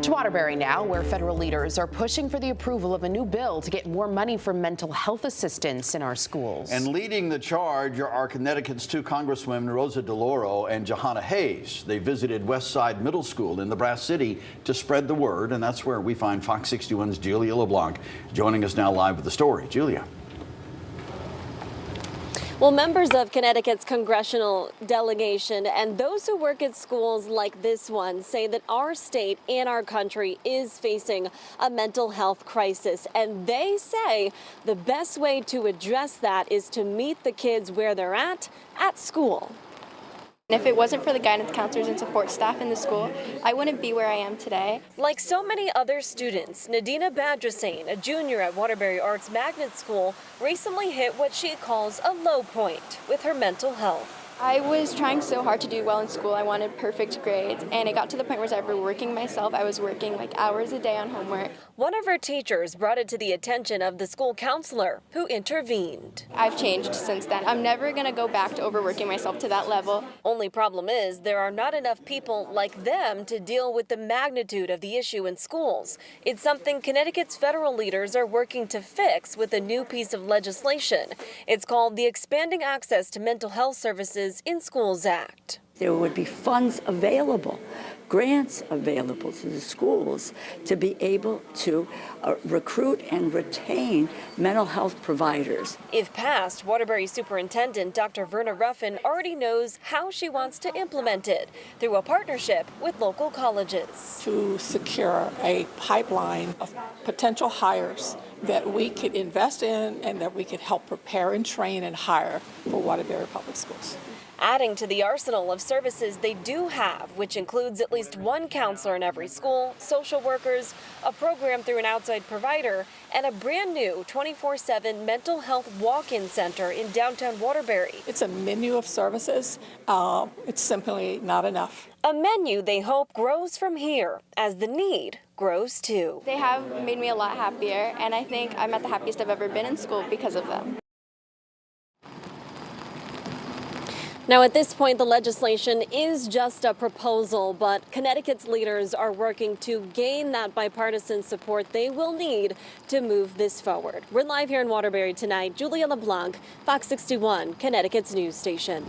To Waterbury now, where federal leaders are pushing for the approval of a new bill to get more money for mental health assistance in our schools. And leading the charge are Connecticut's two Congresswomen, Rosa DeLauro and Jahana Hayes. They visited West Side Middle School in the Brass City to spread the word, and that's where we find Fox 61's Julia LeBlanc joining us now live with the story. Julia. Well, members of Connecticut's congressional delegation and those who work at schools like this one say that our state and our country is facing a mental health crisis. And they say the best way to address that is to meet the kids where they're at school. If it wasn't for the guidance counselors and support staff in the school, I wouldn't be where I am today. Like so many other students, Nadina Badrasane, a junior at Waterbury Arts Magnet School, recently hit what she calls a low point with her mental health. I was trying so hard to do well in school. I wanted perfect grades, and it got to the point where I was overworking myself. I was working like hours a day on homework. One of her teachers brought it to the attention of the school counselor, who intervened. I've changed since then. I'm never going to go back to overworking myself to that level. Only problem is there are not enough people like them to deal with the magnitude of the issue in schools. It's something Connecticut's federal leaders are working to fix with a new piece of legislation. It's called the Expanding Access to Mental Health Services in Schools Act. There would be funds available, grants available to the schools to be able to recruit and retain mental health providers. If passed, Waterbury Superintendent Dr. Verna Ruffin already knows how she wants to implement it through a partnership with local colleges. To secure a pipeline of potential hires that we could invest in and that we could help prepare and train and hire for Waterbury Public Schools. Adding to the arsenal of services they do have, which includes at least one counselor in every school, social workers, a program through an outside provider, and a brand new 24/7 mental health walk-in center in downtown Waterbury. It's a menu of services. It's simply not enough. A menu they hope grows from here as the need grows too. They have made me a lot happier, and I think I'm at the happiest I've ever been in school because of them. Now, at this point, the legislation is just a proposal, but Connecticut's leaders are working to gain that bipartisan support they will need to move this forward. We're live here in Waterbury tonight. Julia LeBlanc, Fox 61, Connecticut's news station.